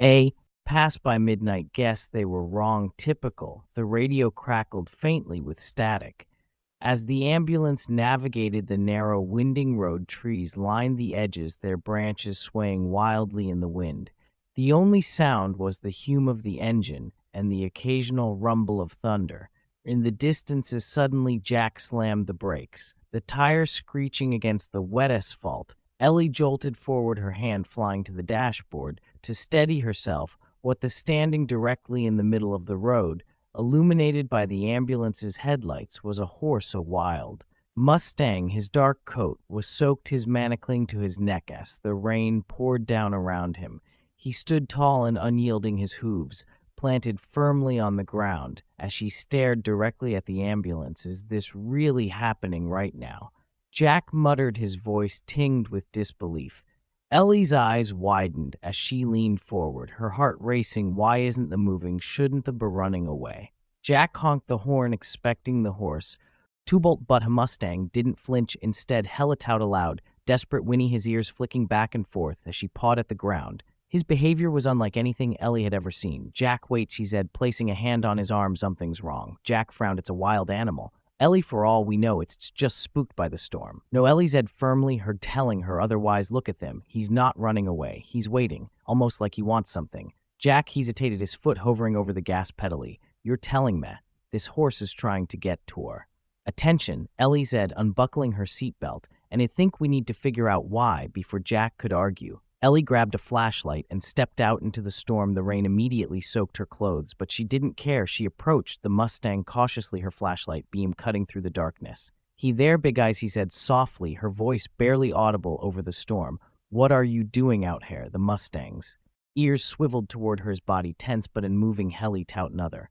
A. Passed by midnight guessed they were wrong. Typical. The radio crackled faintly with static. As the ambulance navigated the narrow, winding road, trees lined the edges, their branches swaying wildly in the wind. The only sound was the hum of the engine and the occasional rumble of thunder. In the distances, suddenly Jack slammed the brakes, the tires screeching against the wet asphalt. Ellie jolted forward, her hand flying to the dashboard to steady herself, what the standing directly in the middle of the road, illuminated by the ambulance's headlights, was a horse, a wild Mustang. His dark coat was soaked, his manacling to his neck as the rain poured down around him. He stood tall and unyielding, his hooves planted firmly on the ground. As she stared directly at the ambulance, is this really happening right now? Jack muttered, his voice tinged with disbelief. Ellie's eyes widened as she leaned forward, her heart racing. Why isn't the moving? Shouldn't the be running away? Jack honked the horn, expecting the horse to bolt, but a Mustang didn't flinch. Instead, held out aloud, desperate whinny, his ears flicking back and forth as she pawed at the ground. His behavior was unlike anything Ellie had ever seen. Jack, wait, she said, placing a hand on his arm. Something's wrong. Jack frowned. It's a wild animal. Ellie, for all we know, it's just spooked by the storm. No, Ellie said firmly, her telling her otherwise. Look at them. He's not running away. He's waiting, almost like he wants something. Jack hesitated, his foot hovering over the gas pedal. You're telling me this horse is trying to get to her? Attention, Ellie said, unbuckling her seatbelt, and I think we need to figure out why before Jack could argue. Ellie grabbed a flashlight and stepped out into the storm. The rain immediately soaked her clothes, but she didn't care. She approached the Mustang cautiously, her flashlight beam cutting through the darkness. He there, Big Eyes, he said softly, her voice barely audible over the storm. What are you doing out here? The Mustang's ears swiveled toward her, his body tense but unmoving. Helly tout another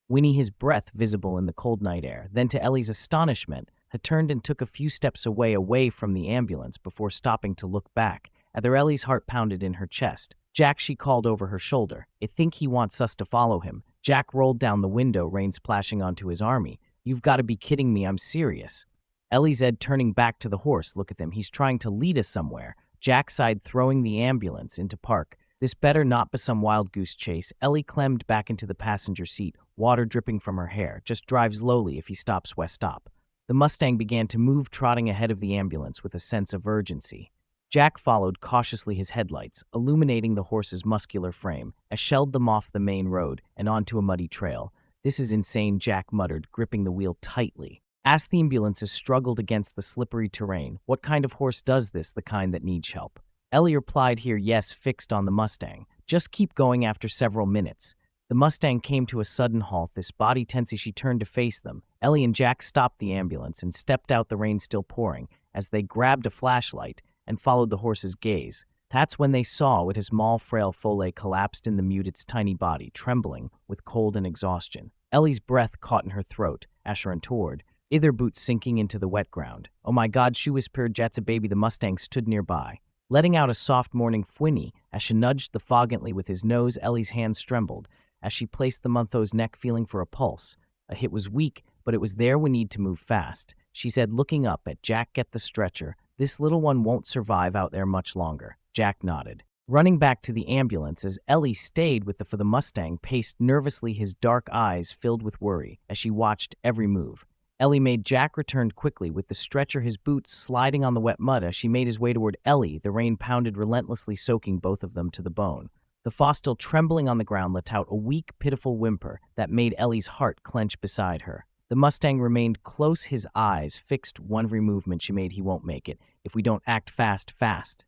whinny, his breath visible in the cold night air. Then, to Ellie's astonishment, he turned and took a few steps away from the ambulance before stopping to look back. Ellie's heart pounded in her chest. Jack, she called over her shoulder. I think he wants us to follow him. Jack rolled down the window, rain splashing onto his army. You've got to be kidding me, I'm serious. Ellie said, turning back to the horse. Look at them, he's trying to lead us somewhere. Jack sighed, throwing the ambulance into park. This better not be some wild goose chase. Ellie climbed back into the passenger seat, water dripping from her hair. Just drive slowly. If he stops, West stop. The Mustang began to move, trotting ahead of the ambulance with a sense of urgency. Jack followed cautiously, his headlights illuminating the horse's muscular frame, as shelled them off the main road and onto a muddy trail. This is insane, Jack muttered, gripping the wheel tightly. As the ambulances struggled against the slippery terrain, what kind of horse does this? The kind that needs help. Ellie replied, here, yes, fixed on the Mustang. Just keep going. After several minutes, the Mustang came to a sudden halt, this body tense as she turned to face them. Ellie and Jack stopped the ambulance and stepped out, the rain still pouring, as they grabbed a flashlight and followed the horse's gaze. That's when they saw it, his small, frail foal collapsed in the mute, its tiny body trembling with cold and exhaustion. Ellie's breath caught in her throat, as she ran toward, either boots sinking into the wet ground. Oh my God, she whispered, Jet's a baby. The Mustang stood nearby, letting out a soft morning whinny as she nudged the fog gently with his nose. Ellie's hands trembled as she placed them on Tho's neck, feeling for a pulse. A hit was weak, but it was there. We need to move fast, she said, looking up at Jack. Get the stretcher. This little one won't survive out there much longer. Jack nodded, running back to the ambulance as Ellie stayed with the Mustang paced nervously, his dark eyes filled with worry as she watched every move. Ellie made Jack return quickly with the stretcher, his boots sliding on the wet mud as she made his way toward Ellie. The rain pounded relentlessly, soaking both of them to the bone. The foal, still trembling on the ground, let out a weak, pitiful whimper that made Ellie's heart clench beside her. The Mustang remained close, his eyes fixed. Every movement she made, he won't make it if we don't act fast.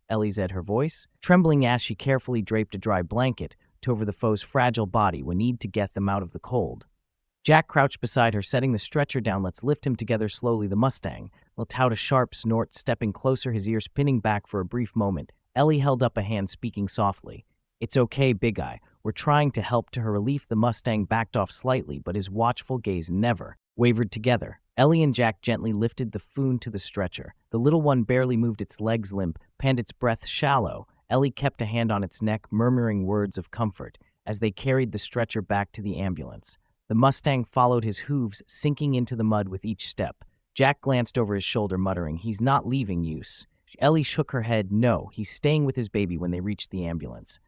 Ellie said, her voice trembling as she carefully draped a dry blanket over the foe's fragile body. We need to get them out of the cold. Jack crouched beside her, setting the stretcher down. Let's lift him together slowly. The Mustang let out a sharp snort, stepping closer, his ears pinning back for a brief moment. Ellie held up a hand, speaking softly. It's okay, Big Eye. We're trying to help. To her relief, the Mustang backed off slightly, but his watchful gaze never wavered. Together, Ellie and Jack gently lifted the foon to the stretcher. The little one barely moved, its legs limp, panned, its breath shallow. Ellie kept a hand on its neck, murmuring words of comfort as they carried the stretcher back to the ambulance. The Mustang followed, his hooves sinking into the mud with each step. Jack glanced over his shoulder, muttering, he's not leaving use. Ellie shook her head. No, he's staying with his baby. When they reached the ambulance,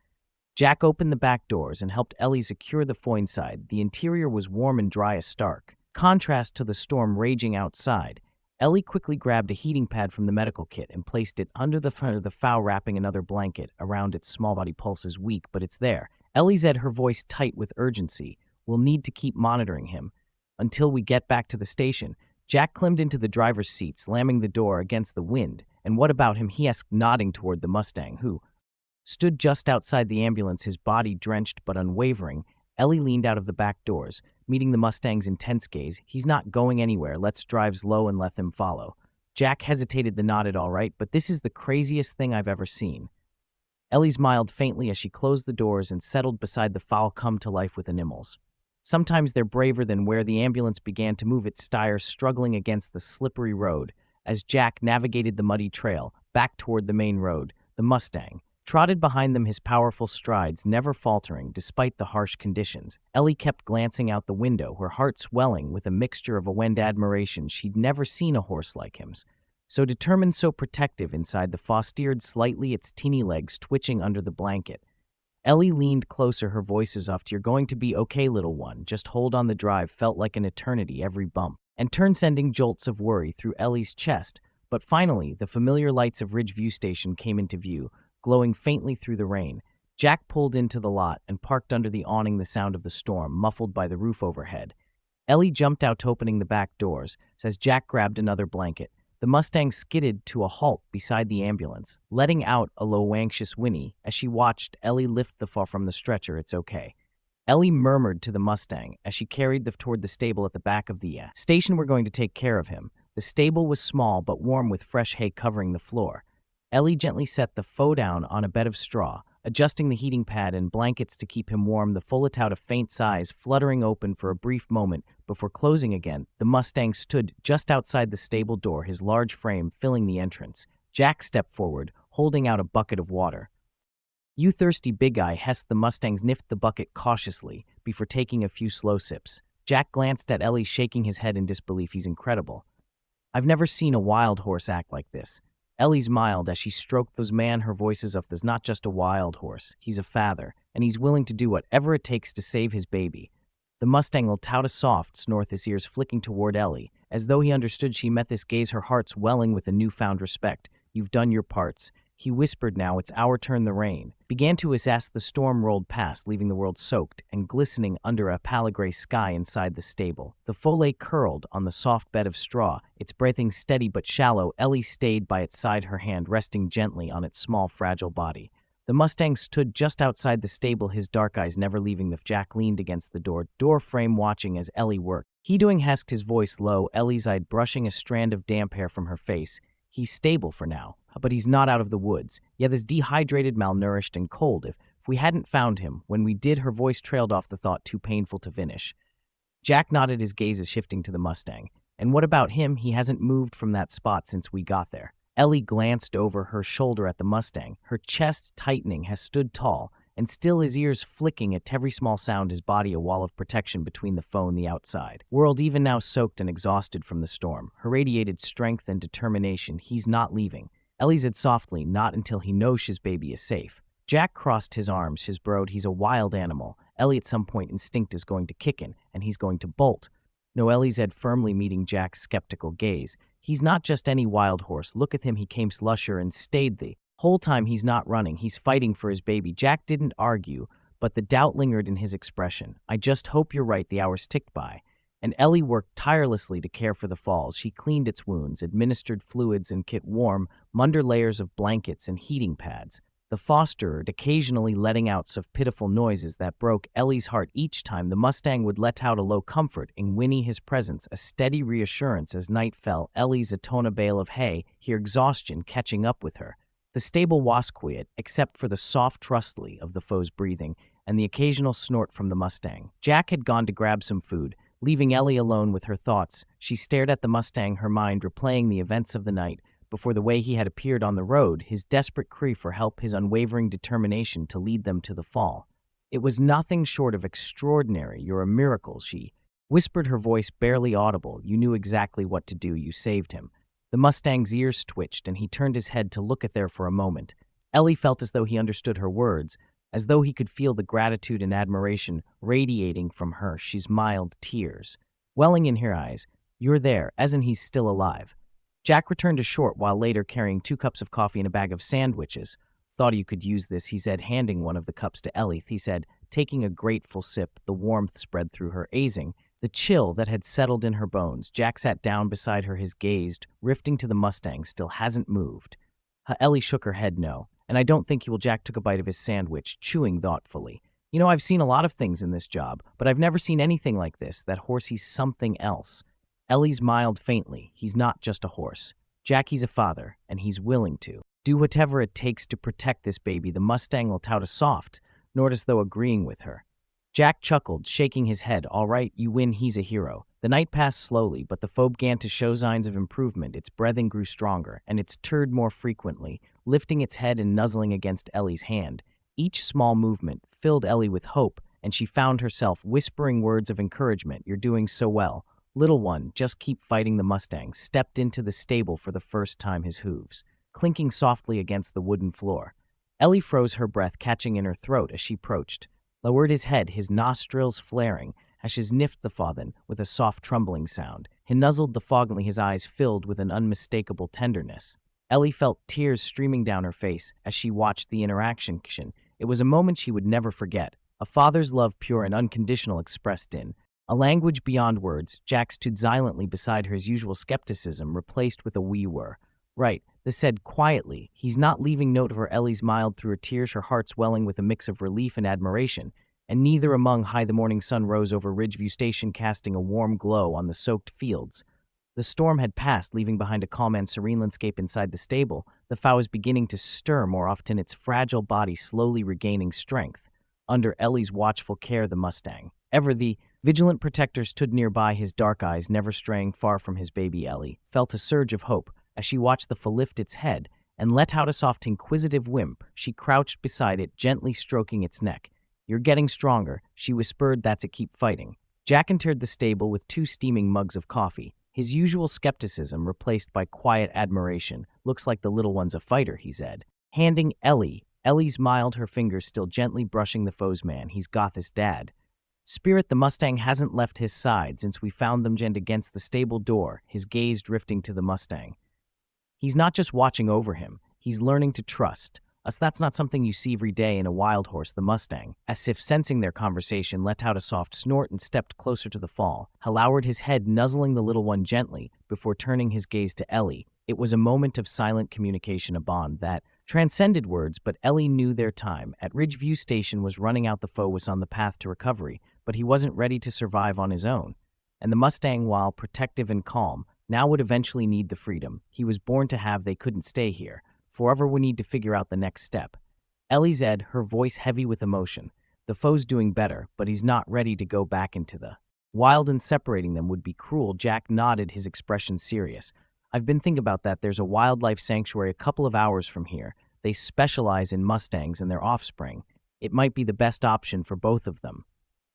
Jack opened the back doors and helped Ellie secure the foin side. The interior was warm and dry as stark contrast to the storm raging outside. Ellie quickly grabbed a heating pad from the medical kit and placed it under the front of the fowl, wrapping another blanket around its small body. Pulse is weak, but it's there. Ellie said, her voice tight with urgency. We'll need to keep monitoring him until we get back to the station. Jack climbed into the driver's seat, slamming the door against the wind. And what about him? He asked, nodding toward the Mustang, who stood just outside the ambulance, his body drenched but unwavering. Ellie leaned out of the back doors, meeting the Mustang's intense gaze. He's not going anywhere. Let's drive slow and let them follow. Jack hesitated, then nodded. All right, but this is the craziest thing I've ever seen. Ellie smiled faintly as she closed the doors and settled beside the fowl, come to life with animals. Sometimes they're braver than where the ambulance began to move its tires, struggling against the slippery road. As Jack navigated the muddy trail back toward the main road, the Mustang trotted behind them, his powerful strides never faltering despite the harsh conditions. Ellie kept glancing out the window, her heart swelling with a mixture of awe and admiration. She'd never seen a horse like him, so determined, so protective. Inside the fowl steered slightly, its teeny legs twitching under the blanket. Ellie leaned closer, her voice soft. You're going to be okay, little one. Just hold on. The drive felt like an eternity, every bump and turn sending jolts of worry through Ellie's chest. But finally, the familiar lights of Ridgeview Station came into view, glowing faintly through the rain. Jack pulled into the lot and parked under the awning, the sound of the storm muffled by the roof overhead. Ellie jumped out, opening the back doors, as Jack grabbed another blanket. The Mustang skidded to a halt beside the ambulance, letting out a low, anxious whinny as she watched Ellie lift the fall from the stretcher. It's okay, Ellie murmured to the Mustang as she carried them toward the stable at the back of the station. We're going to take care of him. The stable was small but warm, with fresh hay covering the floor. Ellie gently set the foe down on a bed of straw, adjusting the heating pad and blankets to keep him warm. The folded out, a faint sighs fluttering open for a brief moment before closing again. The Mustang stood just outside the stable door, his large frame filling the entrance. Jack stepped forward, holding out a bucket of water. You thirsty, Big Eye? Hessed. The Mustang sniffed the bucket cautiously before taking a few slow sips. Jack glanced at Ellie, shaking his head in disbelief. He's incredible. I've never seen a wild horse act like this. Ellie smiled as she stroked those man, her voices of, there's not just a wild horse, he's a father, and he's willing to do whatever it takes to save his baby. The Mustang let out a soft snort, his ears flicking toward Ellie, as though he understood. She met this gaze, her heart swelling with a newfound respect. You've done your parts, he whispered. Now it's our turn. The rain began to as the storm rolled past, leaving the world soaked and glistening under a pale gray sky inside the stable. The foal lay curled on the soft bed of straw, its breathing steady but shallow. Ellie stayed by its side, her hand resting gently on its small, fragile body. The Mustang stood just outside the stable, his dark eyes never leaving the Jack leaned against the door frame, watching as Ellie worked. He doing, husked, his voice low. Ellie's eyed, brushing a strand of damp hair from her face. He's stable for now, but he's not out of the woods. Yeah, this dehydrated, malnourished, and cold. If we hadn't found him when we did, her voice trailed off, the thought too painful to finish. Jack nodded, his gaze shifting to the Mustang. And what about him? He hasn't moved from that spot since we got there. Ellie glanced over her shoulder at the Mustang, her chest tightening. Has stood tall, and still, his ears flicking at every small sound, his body a wall of protection between the foe and the outside world, even now soaked and exhausted from the storm. Her radiated strength and determination. He's not leaving. Ellie said softly, not until he knows his baby is safe. Jack crossed his arms, his broad. He's a wild animal. Ellie, at some point, instinct is going to kick in, and he's going to bolt. No, Ellie said firmly, meeting Jack's skeptical gaze. He's not just any wild horse. Look at him. He came slusher and stayed the whole time. He's not running. He's fighting for his baby. Jack didn't argue, but the doubt lingered in his expression. I just hope you're right. The hours ticked by, and Ellie worked tirelessly to care for the falls. She cleaned its wounds, administered fluids, and kept warm under layers of blankets and heating pads. The fostered, occasionally letting out of pitiful noises that broke Ellie's heart each time the Mustang would let out a low comfort in Winnie, his presence a steady reassurance. As night fell, Ellie's atone a bale of hay, her exhaustion catching up with her. The stable was quiet, except for the soft rustling of the foe's breathing and the occasional snort from the Mustang. Jack had gone to grab some food, leaving Ellie alone with her thoughts. She stared at the Mustang, her mind replaying the events of the night before, the way he had appeared on the road, his desperate cry for help, his unwavering determination to lead them to the fall. It was nothing short of extraordinary. You're a miracle, she whispered, her voice barely audible. You knew exactly what to do. You saved him. The Mustang's ears twitched, and he turned his head to look at her for a moment. Ellie felt as though he understood her words, As though he could feel the gratitude and admiration radiating from her, she smiled, tears welling in her eyes. "You're there, isn't he still alive?" Jack returned a short while later carrying 2 cups of coffee and a bag of sandwiches. "Thought you could use this," he said, handing one of the cups to Ellie. He said, taking a grateful sip. The warmth spread through her, easing the chill that had settled in her bones. Jack sat down beside her, his gaze rifting to the Mustang. "Still hasn't moved." Ellie shook her head, "No, and I don't think he will." Jack took a bite of his sandwich, chewing thoughtfully. "You know, I've seen a lot of things in this job, but I've never seen anything like this. That horse, he's something else." Ellie smiled faintly. "He's not just a horse. Jack, he's a father, and he's willing to do whatever it takes to protect this baby." The Mustang let out a soft snort as though agreeing with her. Jack chuckled, shaking his head. "All right, you win, he's a hero." The night passed slowly, but the foe began to show signs of improvement. Its breathing grew stronger, and it stirred more frequently, lifting its head and nuzzling against Ellie's hand. Each small movement filled Ellie with hope, and she found herself whispering words of encouragement. "You're doing so well. Little one, just keep fighting." The Mustang stepped into the stable for the first time, his hooves clinking softly against the wooden floor. Ellie froze, her breath catching in her throat as she approached. Lowered his head, his nostrils flaring, as she sniffed the fathen with a soft trembling sound. He nuzzled the fogly, his eyes filled with an unmistakable tenderness. Ellie felt tears streaming down her face as she watched the interaction. It was a moment she would never forget. A father's love, pure and unconditional, expressed in a language beyond words. Jack stood silently beside her, his usual skepticism replaced with a "we were." "Right," this said quietly. "He's not leaving." Note of her. Ellie smiled through her tears, her heart swelling with a mix of relief and admiration. And neither among high the morning sun rose over Ridgeview Station, casting a warm glow on the soaked fields. The storm had passed, leaving behind a calm and serene landscape. Inside the stable, the fowl was beginning to stir more often, its fragile body slowly regaining strength. Under Ellie's watchful care, the Mustang, ever the vigilant protector, stood nearby, his dark eyes never straying far from his baby. Ellie felt a surge of hope as she watched the foal lift its head and let out a soft, inquisitive whimper. She crouched beside it, gently stroking its neck. "You're getting stronger," she whispered. "That's it, keep fighting." Jack entered the stable with 2 steaming mugs of coffee, his usual skepticism replaced by quiet admiration. "Looks like the little one's a fighter," he said, handing Ellie. Ellie smiled, her fingers still gently brushing the foe's man. "He's got this, Dad." Spirit, the Mustang hasn't left his side since we found them jammed against the stable door, his gaze drifting to the Mustang. "He's not just watching over him, he's learning to trust us. That's not something you see every day in a wild horse." The Mustang, as if sensing their conversation, let out a soft snort and stepped closer to the fall. He lowered his head, nuzzling the little one gently before turning his gaze to Ellie. It was a moment of silent communication, a bond that transcended words, but Ellie knew their time at Ridgeview Station was running out. The foe was on the path to recovery, but he wasn't ready to survive on his own. And the Mustang, while protective and calm, now would eventually need the freedom he was born to have. They couldn't stay here. Forever we need to figure out the next step. Ellie said, her voice heavy with emotion. "The foe's doing better, but he's not ready to go back into the wild, and separating them would be cruel." Jack nodded, his expression serious. "I've been thinking about that. There's a wildlife sanctuary a couple of hours from here. They specialize in Mustangs and their offspring. It might be the best option for both of them."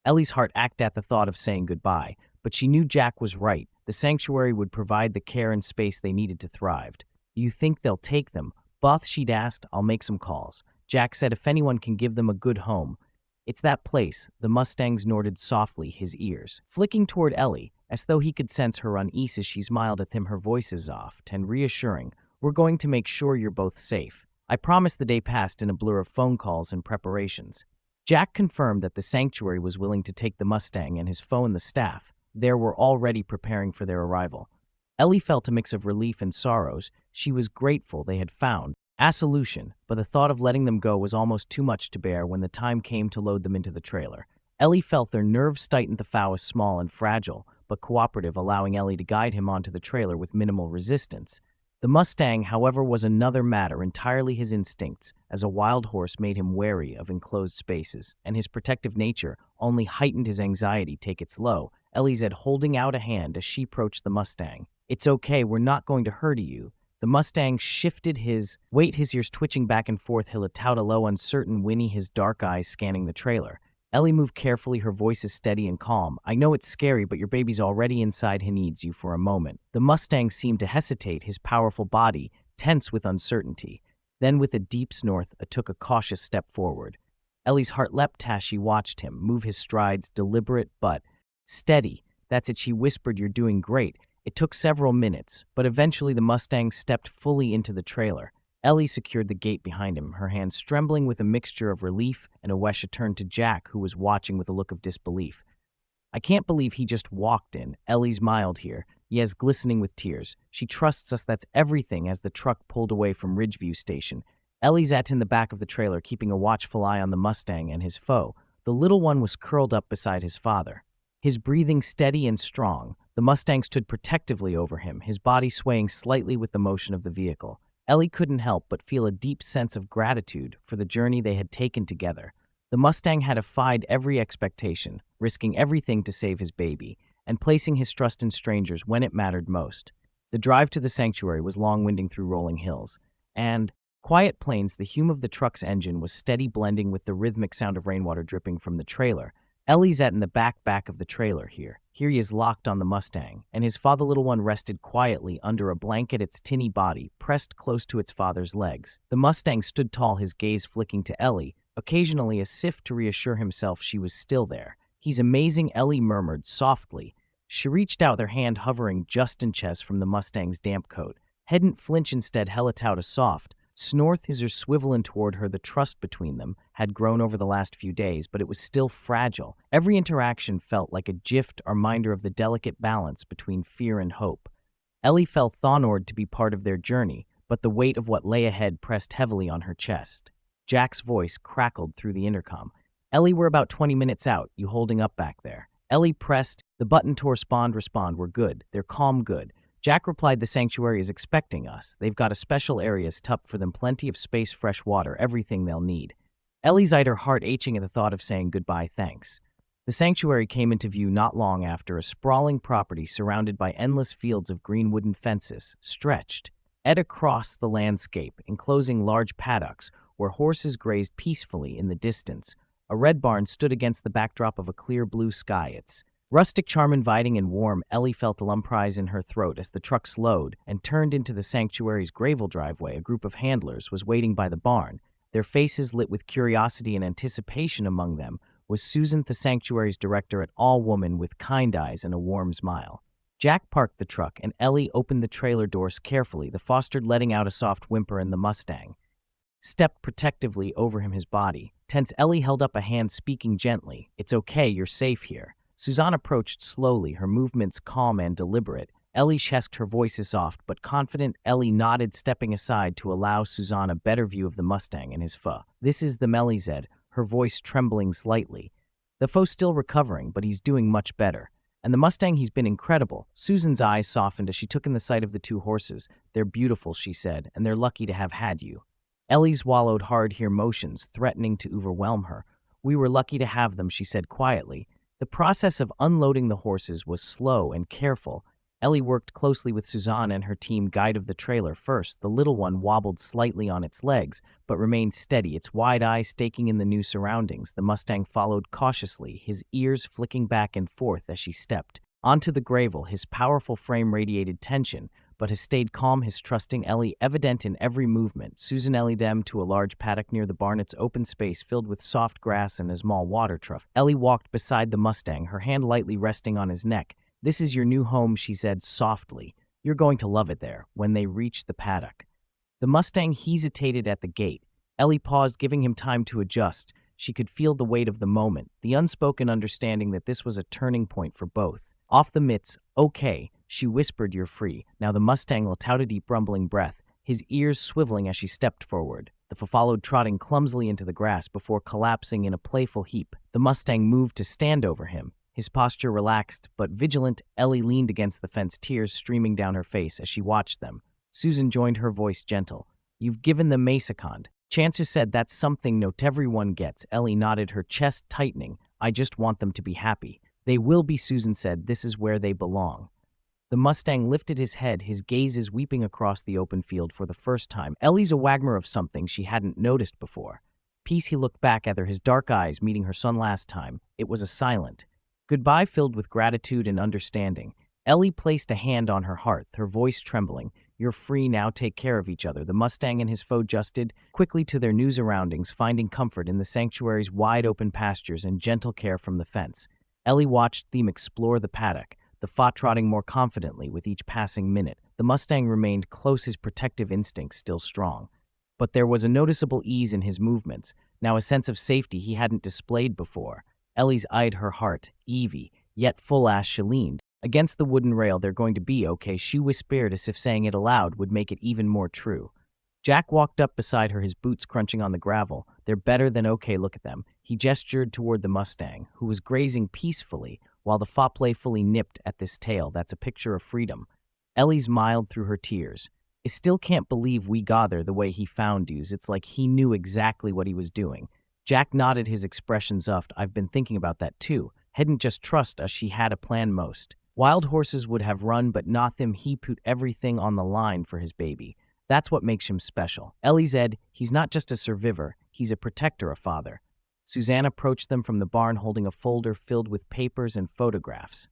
Ellie's heart ached at the thought of saying goodbye, but she knew Jack was right. The sanctuary would provide the care and space they needed to thrive. "You think they'll take them?" "Both," she'd asked. "I'll make some calls." Jack said, "If anyone can give them a good home, it's that place." The Mustang snorted softly, his ears flicking toward Ellie, as though he could sense her unease as she smiled at him, her voice soft and reassuring. "We're going to make sure you're both safe." I promise. The day passed in a blur of phone calls and preparations. Jack confirmed that the sanctuary was willing to take the Mustang, and his foe and the staff there were already preparing for their arrival. Ellie felt a mix of relief and sorrows. She was grateful they had found a solution, but the thought of letting them go was almost too much to bear. When the time came to load them into the trailer, Ellie felt their nerves tighten. The fowl was small and fragile, but cooperative, allowing Ellie to guide him onto the trailer with minimal resistance. The Mustang, however, was another matter entirely. His instincts as a wild horse made him wary of enclosed spaces, and his protective nature only heightened his anxiety. "Take it slow," Ellie said, holding out a hand as she approached the Mustang. "It's okay, we're not going to hurt you." The Mustang shifted his weight, his ears twitching back and forth. He let out a low, uncertain whinny, his dark eyes scanning the trailer. Ellie moved carefully, her voice steady and calm. "I know it's scary, but your baby's already inside. He needs you for a moment." The Mustang seemed to hesitate, his powerful body tense with uncertainty. Then, with a deep snort, took a cautious step forward. Ellie's heart leapt as she watched him move his strides, deliberate but steady. That's it, she whispered, you're doing great. It took several minutes, but eventually the Mustang stepped fully into the trailer. Ellie secured the gate behind him, her hands trembling with a mixture of relief and Awesha turned to Jack, who was watching with a look of disbelief. I can't believe he just walked in. Ellie smiled here, yes, glistening with tears. She trusts us, that's everything. As the truck pulled away from Ridgeview Station, Ellie sat in the back of the trailer, keeping a watchful eye on the Mustang and his foe. The little one was curled up beside his father, his breathing steady and strong. The Mustang stood protectively over him, his body swaying slightly with the motion of the vehicle. Ellie couldn't help but feel a deep sense of gratitude for the journey they had taken together. The Mustang had defied every expectation, risking everything to save his baby, and placing his trust in strangers when it mattered most. The drive to the sanctuary was long, winding through rolling hills, and quiet plains. The hum of the truck's engine was steady, blending with the rhythmic sound of rainwater dripping from the trailer. Ellie sat in the back of the trailer here. Here he is locked on the Mustang, and his father, little one, rested quietly under a blanket, its tinny body pressed close to its father's legs. The Mustang stood tall, his gaze flicking to Ellie, occasionally as if to reassure himself she was still there. He's amazing, Ellie murmured softly. She reached out, their hand hovering just in chest from the Mustang's damp coat. Hadn't flinch, instead held out a soft snort, his ears swiveling toward her. The trust between them had grown over the last few days, but it was still fragile. Every interaction felt like a gift, a reminder of the delicate balance between fear and hope. Ellie felt honored to be part of their journey, but the weight of what lay ahead pressed heavily on her chest. Jack's voice crackled through the intercom. Ellie, we're about 20 minutes out. You holding up back there? Ellie pressed the button to respond. We're good. They're calm, good. Jack replied, the sanctuary is expecting us. They've got a special area set up for them, plenty of space, fresh water, everything they'll need. Ellie's eyed, her heart aching at the thought of saying goodbye, thanks. The sanctuary came into view not long after. A sprawling property surrounded by endless fields of green wooden fences stretched across the landscape, enclosing large paddocks where horses grazed peacefully in the distance. A red barn stood against the backdrop of a clear blue sky, its rustic charm inviting and warm. Ellie felt a lump rise in her throat as the truck slowed and turned into the sanctuary's gravel driveway. A group of handlers was waiting by the barn, their faces lit with curiosity and anticipation. Among them was Susan, the sanctuary's director, an all-woman with kind eyes and a warm smile. Jack parked the truck and Ellie opened the trailer doors carefully, the foster letting out a soft whimper, and the Mustang stepped protectively over him, his body tense. Ellie held up a hand, speaking gently, it's okay, you're safe here. Suzanne approached slowly, her movements calm and deliberate. Ellie chesked, her voice soft but confident. Ellie nodded, stepping aside to allow Suzanne a better view of the Mustang and his foe. This is the Melly said, her voice trembling slightly. The foe's still recovering, but he's doing much better. And the Mustang, he's been incredible. Susan's eyes softened as she took in the sight of the two horses. They're beautiful, she said, and they're lucky to have had you. Ellie swallowed hard here, motions threatening to overwhelm her. We were lucky to have them, she said quietly. The process of unloading the horses was slow and careful. Ellie worked closely with Suzanne and her team guide of the trailer. First, the little one wobbled slightly on its legs, but remained steady, its wide eyes staking in the new surroundings. The Mustang followed cautiously, his ears flicking back and forth as she stepped onto the gravel. His powerful frame radiated tension, but has stayed calm, his trusting Ellie evident in every movement. Susan Ellie them to a large paddock near the barn, its open space filled with soft grass and a small water trough. Ellie walked beside the Mustang, her hand lightly resting on his neck. This is your new home, she said softly. You're going to love it there. When they reached the paddock, the Mustang hesitated at the gate. Ellie paused, giving him time to adjust. She could feel the weight of the moment, the unspoken understanding that this was a turning point for both. Off the mitts, okay, she whispered, you're free. Now the Mustang let out a deep rumbling breath, his ears swiveling as she stepped forward. The foe followed, trotting clumsily into the grass before collapsing in a playful heap. The Mustang moved to stand over him, his posture relaxed but vigilant. Ellie leaned against the fence, tears streaming down her face as she watched them. Susan joined, her voice gentle. You've given them Masacond. Chances said that's something not everyone gets. Ellie nodded, her chest tightening. I just want them to be happy. They will be, Susan said. This is where they belong. The Mustang lifted his head, his gazes weeping across the open field for the first time. Ellie's a wagmer of something she hadn't noticed before. Peace, he looked back at her, his dark eyes meeting her son last time. It was a silent goodbye filled with gratitude and understanding. Ellie placed a hand on her heart, her voice trembling. You're free now, take care of each other." The Mustang and his foe adjusted quickly to their new surroundings, finding comfort in the sanctuary's wide-open pastures and gentle care from the fence. Ellie watched them explore the paddock, the fox trotting more confidently with each passing minute. The Mustang remained close, his protective instincts still strong. But there was a noticeable ease in his movements, now a sense of safety he hadn't displayed before. Ellie's eyed her heart, Evie, yet full as she leaned against the wooden rail. "They're going to be okay," she whispered, as if saying it aloud would make it even more true. Jack walked up beside her, his boots crunching on the gravel. "They're better than okay, look at them." He gestured toward the Mustang, who was grazing peacefully, while the fox playfully nipped at this tail. "That's a picture of freedom." Ellie smiled through her tears. "I still can't believe we got there the way he found yous. It's like he knew exactly what he was doing." Jack nodded, his expression soft. "I've been thinking about that too. Hadn't just trust us, she had a plan most. Wild horses would have run, but not them. He put everything on the line for his baby. That's what makes him special." Ellie said, "He's not just a survivor, he's a protector, a father." Suzanne approached them from the barn holding a folder filled with papers and photographs.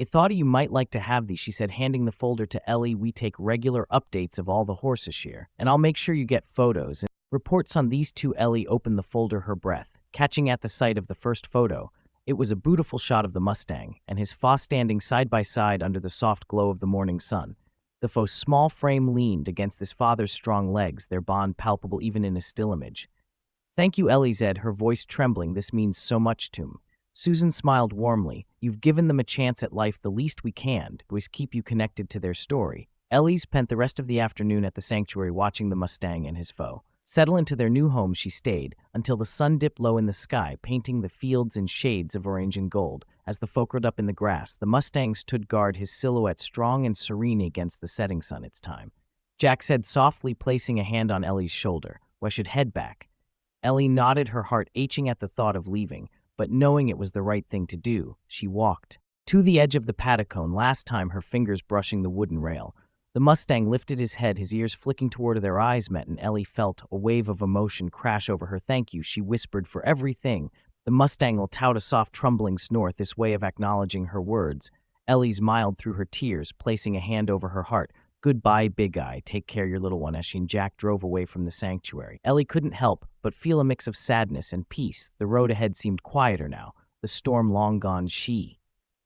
"I thought you might like to have these," she said, handing the folder to Ellie. "We take regular updates of all the horses here, and I'll make sure you get photos and reports on these two." Ellie opened the folder, her breath catching at the sight of the first photo. It was a beautiful shot of the Mustang and his fox standing side by side under the soft glow of the morning sun. The foe's small frame leaned against his father's strong legs, their bond palpable even in a still image. "Thank you," Ellie said, her voice trembling. "This means so much to him." Susan smiled warmly. "You've given them a chance at life. The least we can do is keep you connected to their story." Ellie spent the rest of the afternoon at the sanctuary watching the Mustang and his foe settle into their new home. She stayed until the sun dipped low in the sky, painting the fields in shades of orange and gold. As the foe curled up in the grass, the Mustang stood guard, his silhouette strong and serene against the setting sun. "It's time," Jack said softly, placing a hand on Ellie's shoulder. "We should head back." Ellie nodded, her heart aching at the thought of leaving, but knowing it was the right thing to do. She walked to the edge of the paddock, last time her fingers brushing the wooden rail. The Mustang lifted his head, his ears flicking toward her. Their eyes met, and Ellie felt a wave of emotion crash over her. "Thank you," she whispered, "for everything." The Mustang let out a soft, trembling snort, this way of acknowledging her words. Ellie smiled through her tears, placing a hand over her heart. "Goodbye, Big Eye. Take care of your little one." As she and Jack drove away from the sanctuary, Ellie couldn't help but feel a mix of sadness and peace. The road ahead seemed quieter now, the storm long gone. She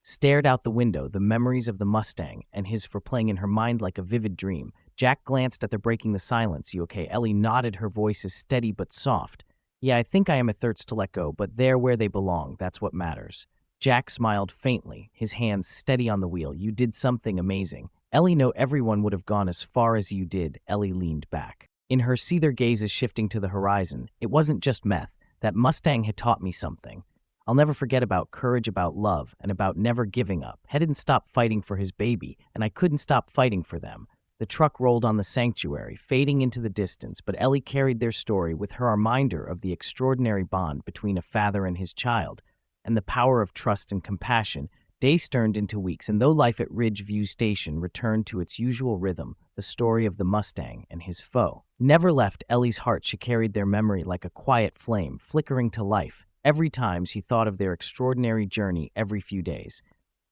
stared out the window, the memories of the Mustang and his for playing in her mind like a vivid dream. Jack glanced at her, breaking the silence. "You okay?" Ellie nodded, her voice is steady but soft. "Yeah, I think I am a thirst to let go, but they're where they belong. That's what matters." Jack smiled faintly, his hands steady on the wheel. "You did something amazing." Ellie, "No, everyone would have gone as far as you did." Ellie leaned back, in her seether gazes shifting to the horizon. "It wasn't just meth. That Mustang had taught me something. I'll never forget, about courage, about love, and about never giving up." I didn't stop fighting for his baby, and I couldn't stop fighting for them. The truck rolled on the sanctuary, fading into the distance, but Ellie carried their story with her, a reminder of the extraordinary bond between a father and his child, and the power of trust and compassion. Days turned into weeks, and though life at Ridgeview Station returned to its usual rhythm, the story of the Mustang and his foe never left Ellie's heart. She carried their memory like a quiet flame, flickering to life every time she thought of their extraordinary journey. Every few days,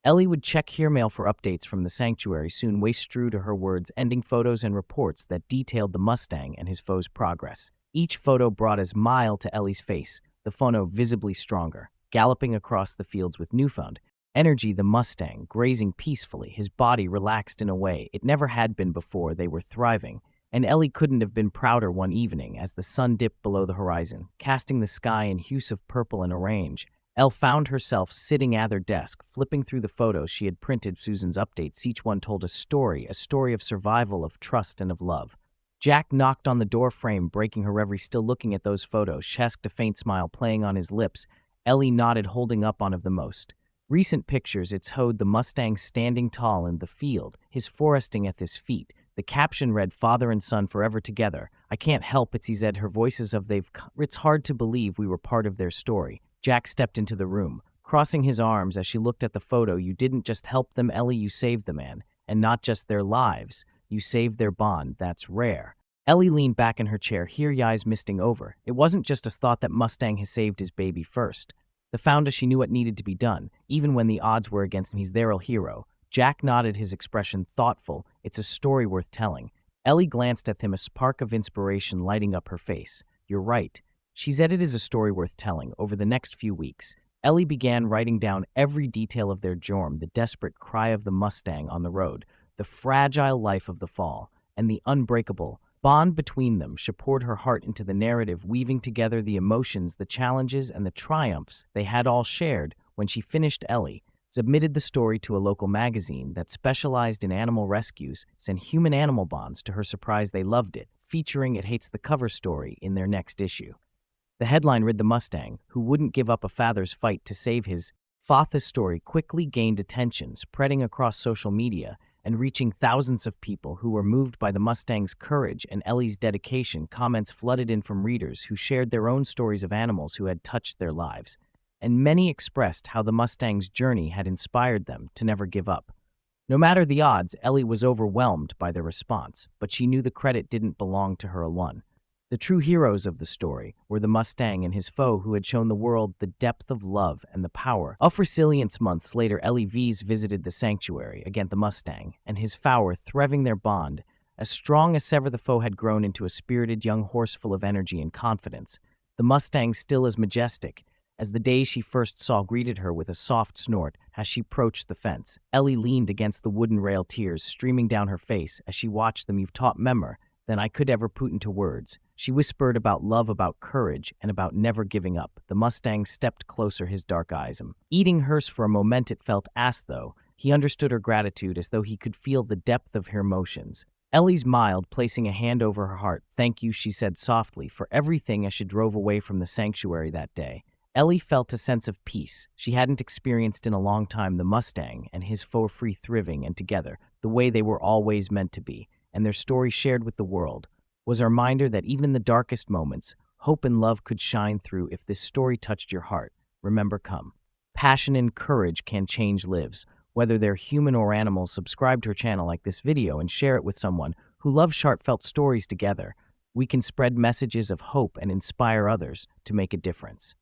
Ellie would check her mail for updates from the sanctuary, soon waist true to her words, ending photos and reports that detailed the Mustang and his foe's progress. Each photo brought a smile to Ellie's face, the photo visibly stronger, galloping across the fields with newfound energy. The Mustang grazing peacefully, his body relaxed in a way it never had been before. They were thriving, and Ellie couldn't have been prouder. One evening, as the sun dipped below the horizon, casting the sky in hues of purple and orange, Elle found herself sitting at her desk, flipping through the photos she had printed. Susan's updates, each one told a story of survival, of trust, and of love. Jack knocked on the door frame, breaking her reverie. Still looking at those photos, Shesk, a faint smile playing on his lips. Ellie nodded, holding up one of the most recent pictures. It showed the Mustang standing tall in the field, his foresting at his feet. The caption read, "Father and son forever together. I can't help it," she said, her voices of they've come. "It's hard to believe we were part of their story." Jack stepped into the room, crossing his arms as she looked at the photo. "You didn't just help them, Ellie, you saved the man. And not just their lives, you saved their bond. That's rare." Ellie leaned back in her chair, her eyes misting over. It wasn't just a thought that Mustang has saved his baby first. The founder, she knew what needed to be done, even when the odds were against him. He's their hero, Jack nodded, his expression thoughtful. It's a story worth telling. Ellie glanced at him, a spark of inspiration lighting up her face. You're right. She said it is a story worth telling. Over the next few weeks, Ellie began writing down every detail of their journey, the desperate cry of the Mustang on the road, the fragile life of the fall, and the unbreakable bond between them. She poured her heart into the narrative, weaving together the emotions, the challenges, and the triumphs they had all shared. When she finished, Ellie submitted the story to a local magazine that specialized in animal rescues and human-animal bonds. To her surprise, they loved it, featuring it hates the cover story in their next issue. The headline read, "The Mustang, who wouldn't give up a father's fight to save his father's story," quickly gained attention, spreading across social media and reaching thousands of people who were moved by the Mustang's courage and Ellie's dedication. Comments flooded in from readers who shared their own stories of animals who had touched their lives, and many expressed how the Mustang's journey had inspired them to never give up. No matter the odds, Ellie was overwhelmed by the response, but she knew the credit didn't belong to her alone. The true heroes of the story were the Mustang and his foe, who had shown the world the depth of love and the power of resilience. Months later, Ellie visited the sanctuary, again the Mustang and his foe thriving, their bond as strong as ever. The foe had grown into a spirited young horse full of energy and confidence. The Mustang, still as majestic as the day she first saw, greeted her with a soft snort as she approached the fence. Ellie leaned against the wooden rail, tears streaming down her face as she watched them. "You've taught memor than I could ever put into words," she whispered, "about love, about courage, and about never giving up." The Mustang stepped closer, his dark eyes eating hers. For a moment it felt as though he understood her gratitude, as though he could feel the depth of her emotions. Ellie smiled, placing a hand over her heart. "Thank you," she said softly, "for everything." As she drove away from the sanctuary that day, Ellie felt a sense of peace she hadn't experienced in a long time. The Mustang and his foe free, thriving, and together, the way they were always meant to be, and their story shared with the world, was a reminder that even in the darkest moments, hope and love could shine through. If this story touched your heart, remember, passion and courage can change lives, whether they're human or animals. Subscribe to our channel, like this video, and share it with someone who loves heartfelt stories. Together, we can spread messages of hope and inspire others to make a difference.